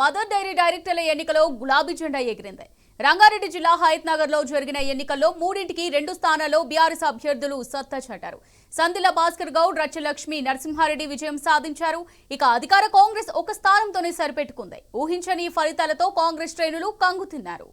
Mother dairy డైరెక్టర్ల ఎన్నికలో గులాబీ జెండా ఎగిరింది. రంగారెడ్డి జిల్లా హయత్ నగర్ లో జరిగిన ఎన్నికల్లో 3ంటికి 2 స్థానాల్లో బీఆర్ఎస్ అభ్యర్థులు సత్తా చాటారు. సందిల భాస్కర్ గౌడ్, రచ్చలక్ష్మి నరసింహారెడ్డి విజయం సాధించారు. ఇక అధికార కాంగ్రెస్ ఒక స్థానంతోనే సరిపెట్టుకుంది. ఊహించని ఫలితాలతో కాంగ్రెస్ శ్రేణులు కంగుతిన్నారు.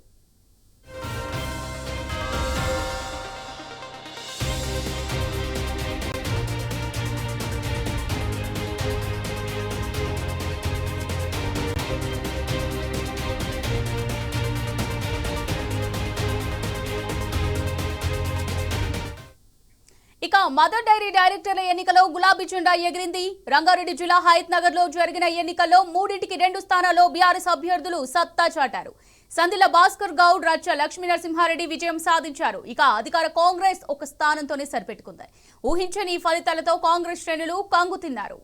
ఇక మదర్ డైరీ డైరెక్టర్ల ఎన్నికలో గులాబీ జెండా ఎగిరింది. రంగారెడ్డి జిల్లా హయత్ నగర్ లో జరిగిన ఎన్నికల్లో 3ంటికి 2 స్థానాల్లో బీఆర్ఎస్ అభ్యర్థులు సత్తా చాటారు. సందిల భాస్కర్ గౌడ్, రచ్చ లక్ష్మీ నరసింహారెడ్డి విజయం సాధించారు. ఇక అధికార కాంగ్రెస్ ఒక స్థానంతోనే సరిపెట్టుకుంది. ఊహించని ఫలితాలతో కాంగ్రెస్ శ్రేణులు కంగుతిన్నారు.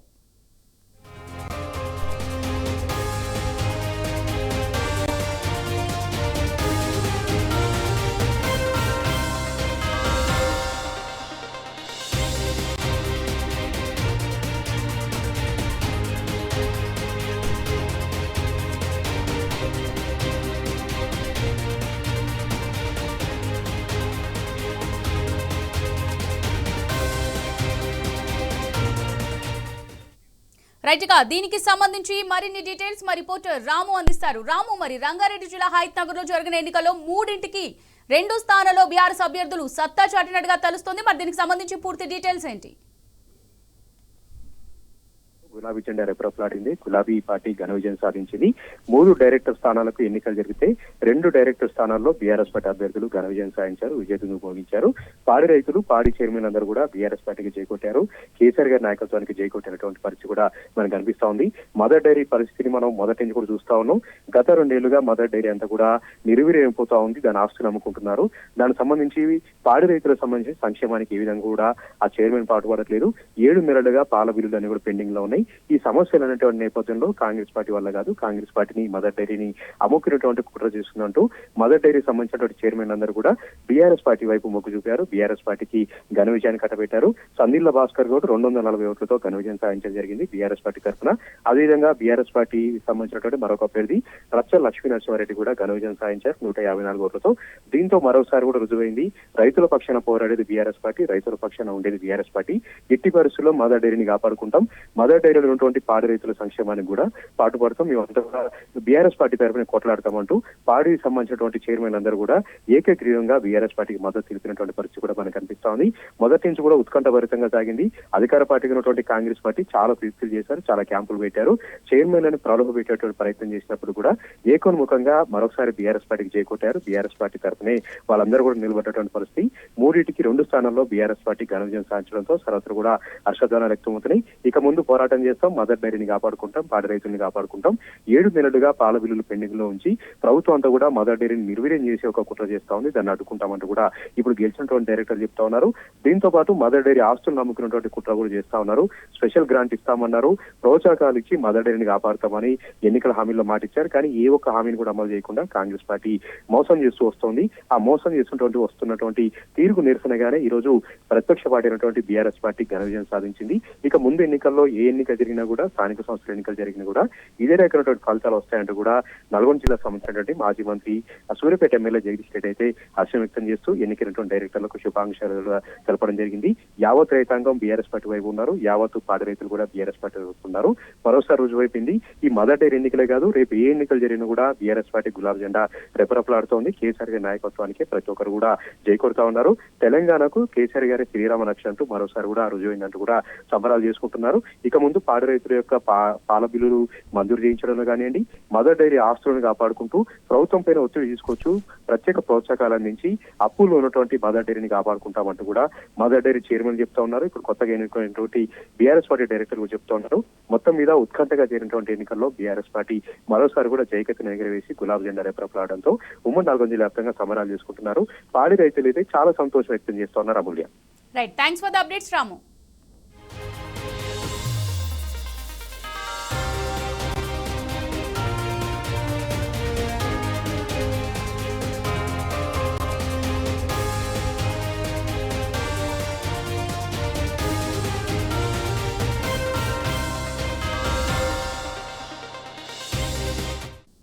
రైట్ గా దీనికి సంబంధించి మరిన్ని డీటెయిల్స్ మా రిపోర్టర్ రాము అందిస్తారు. రాము, మరి రంగారెడ్డి జిల్లా హయత్ నగర్ లో జరిగిన ఎన్నికల్లో 3ంటికి 2 స్థానాల్లో బీఆర్ఎస్ అభ్యర్థులు సత్తా చాటినట్టుగా తెలుస్తోంది. మరి దీనికి సంబంధించి పూర్తి డీటెయిల్స్ ఏంటి? గులాబీ జెండా రెపరెపలాడింది. గులాబీ పార్టీ ఘన విజయం సాధించింది. 3 డైరెక్టర్ స్థానాలకు ఎన్నికలు జరిగితే 2 డైరెక్టర్ స్థానాల్లో బీఆర్ఎస్ పార్టీ అభ్యర్థులు ఘన విజయం సాధించారు, విజేతను భోగించారు. పాడి రైతులు, పాడి చైర్మన్ అందరూ కూడా బీఆర్ఎస్ పార్టీకి జైకొట్టారు. కేసీఆర్ గారి నాయకత్వానికి జైకొట్టినటువంటి పరిస్థితి కూడా మనకు కనిపిస్తా ఉంది. మదర్ డైరీ పరిస్థితిని మనం మొదటి నుంచి కూడా చూస్తా ఉన్నాం. గత 2 ఏళ్లుగా మదర్ డైరీ అంతా కూడా నిర్వీర్యమైపోతా ఉంది. దాని ఆస్తులు అమ్ముకుంటున్నారు. దానికి సంబంధించి పాడి రైతులకు సంబంధించి సంక్షేమానికి ఏ విధంగా కూడా ఆ చైర్మన్ పాటుపడట్లేదు. 7 నెలలుగా పాల బిల్లులు అన్ని కూడా పెండింగ్ లో ఉన్నాయి. ఈ సమస్యలు అనేటువంటి నేపథ్యంలో కాంగ్రెస్ పార్టీ వల్ల కాదు, కాంగ్రెస్ పార్టీని మదర్ డైరీని అమ్ముకునేటువంటి కుట్ర చేస్తుందంటూ మదర్ డైరీ సంబంధించినటువంటి చైర్మన్ అందరూ కూడా బీఆర్ఎస్ పార్టీ వైపు మొగ్గు చూపారు. బీఆర్ఎస్ పార్టీకి ఘన విజయాన్ని కట్టబెట్టారు. సందిల్ల భాస్కర్ గౌడ్ 240 ఓట్లతో ఘన విజయం సాధించడం జరిగింది బీఆర్ఎస్ పార్టీ తరఫున. అదేవిధంగా బీఆర్ఎస్ పార్టీ సంబంధించినటువంటి మరొక అభ్యర్థి రచ్చ లక్ష్మీ నరసింహారెడ్డి కూడా ఘన విజయం సాధించారు 154 ఓట్లతో. దీంతో మరోసారి కూడా రుజువైంది, రైతుల పక్షాన పోరాడేది బీఆర్ఎస్ పార్టీ, రైతుల పక్షాన ఉండేది బీఆర్ఎస్ పార్టీ. ఎట్టి పరిస్థితుల్లో మదర్ డైరీని కాపాడుకుంటాం, మదర్ డైరీలో ఉన్నటువంటి పాడి రైతుల సంక్షేమానికి కూడా పాటుపడతాం, మేమంతా కూడా బీఆర్ఎస్ పార్టీ తరఫున కొట్లాడతామంటూ పాడి సంబంధించినటువంటి చైర్మన్ అందరూ కూడా ఏకగ్రీవంగా బీఆర్ఎస్ పార్టీకి మద్దతు తెలిపినటువంటి పరిస్థితి కూడా మనకు కనిపిస్తా ఉంది. మొదటి నుంచి కూడా ఉత్కంఠభరితంగా సాగింది. అధికార పార్టీకి ఉన్నటువంటి కాంగ్రెస్ పార్టీ చాలా ప్రీతులు చేశారు, చాలా క్యాంపులు పెట్టారు. చైర్మన్లను ప్రలోభ పెట్టేటువంటి ప్రయత్నం చేసినప్పుడు కూడా ఏకోన్ముఖంగా మరొకసారి బీఆర్ఎస్ పార్టీకి చేకొట్టారు. బీఆర్ఎస్ పార్టీ తరఫునే వాళ్ళందరూ కూడా నిలబడ్డటువంటి పరిస్థితి. 3ంటికి 2 స్థానాల్లో బీఆర్ఎస్ పార్టీ ఘన విజయం సాధించడంతో సర్వత్రా కూడా హర్షధ్వానాలు వ్యక్తమవుతున్నాయి. ఇక ముందు పోరాటం చేస్తాం, మదర్ డైరీని కాపాడుకుంటాం, పాడి రైతుల్ని కాపాడుకుంటాం. 7 నెలలుగా పాల బిల్లులు పెండింగ్ లో ఉంచి ప్రభుత్వం అంతా కూడా మదర్ డైరీని నిర్వీర్యం చేసి ఒక కుట్ర చేస్తా ఉంది. దాన్ని అడ్డుకుంటామంటూ కూడా ఇప్పుడు గెలిచినటువంటి డైరెక్టర్లు చెప్తా ఉన్నారు. దీంతో పాటు మదర్ డైరీ ఆస్తులు నమ్ముకున్నటువంటి కుట్ర కూడా చేస్తా ఉన్నారు. స్పెషల్ గ్రాంట్ ఇస్తామన్నారు, ప్రోత్సాహకాలు ఇచ్చి మదర్ డైరీని కాపాడుతామని ఎన్నికల హామీల్లో మాటిచ్చారు. కానీ ఏ ఒక్క హామీని కూడా అమలు చేయకుండా కాంగ్రెస్ పార్టీ మోసం చేస్తూ వస్తోంది. ఆ మోసం వస్తున్నటువంటి తీరుకు నిరసనగానే ఈ రోజు ప్రతిపక్ష పార్టీ అయినటువంటి బీఆర్ఎస్ పార్టీ ఘన విజయం సాధించింది. ఇక ముందు ఎన్నికల్లో ఏ ఎన్నిక జరిగినా కూడా, స్థానిక సంస్థల ఎన్నికలు జరిగినా కూడా ఇదే రకమైనటువంటి ఫలితాలు వస్తాయంటూ కూడా నల్గొండ జిల్లా సంబంధించినటువంటి మాజీ మంత్రి సూర్యాపేట ఎమ్మెల్యే జగదీష్ రెడ్డి అయితే హర్షం వ్యక్తం చేస్తూ ఎన్నికైనటువంటి డైరెక్టర్లకు శుభాకాంక్షలు తెలపడం జరిగింది. యావత్ రైతాంగం బీఆర్ఎస్ పార్టీ వైపు ఉన్నారు, యావత్ పాడి రైతులు కూడా బీఆర్ఎస్ పార్టీ వైపు ఉన్నారు. మరోసారి రుజువైపోయింది, ఈ మదర్ డైరీ ఎన్నికలే కాదు, రేపు ఏ ఎన్నికలు జరిగినా కూడా బీఆర్ఎస్ పార్టీ గులాబీ జెండా రెపరెపలాడుతోంది. కేసీఆర్ గారి నాయకత్వానికి ప్రతి ఒక్కరు కూడా జై కొడతా ఉన్నారు. తెలంగాణకు కేసీఆర్ గారి శ్రీరామ రక్ష అంటూ మరోసారి కూడా రుజువైందంటూ కూడా సంబరాలు చేసుకుంటున్నారు. ఇక ముందు పాడి రైతుల యొక్క పాల బిల్లులు మంజూరు చేయించడంలో కానివ్వండి, మదర్ డైరీ ఆస్తులను కాపాడుకుంటూ ప్రభుత్వం పైన ఒత్తిడి తీసుకోవచ్చు, ప్రత్యేక ప్రోత్సాహకాలు అందించి అప్పుల్లో ఉన్నటువంటి మదర్ డైరీని కాపాడుకుంటామంటూ కూడా మదర్ డైరీ చైర్మన్ చెప్తా ఉన్నారు. ఇప్పుడు కొత్తగా ఎన్నికైనటువంటి బీఆర్ఎస్ పార్టీ డైరెక్టర్ కూడా చెప్తా ఉన్నారు. మొత్తం మీద ఉత్కంఠగా జరిగినటువంటి ఎన్నికల్లో బీఆర్ఎస్ పార్టీ మరోసారి కూడా జైకత్తును ఎగరవేసి గులాబీ జెండా రెపరెపలాడడంతో ఉమ్మడి నల్గొండ జిల్లా వ్యాప్తంగా సంబరాలు చేసుకుంటున్నారు. పాడి రైతులు అయితే చాలా సంతోషం వ్యక్తం చేస్తున్నారు. Amulya, right, thanks for the updates Ramu.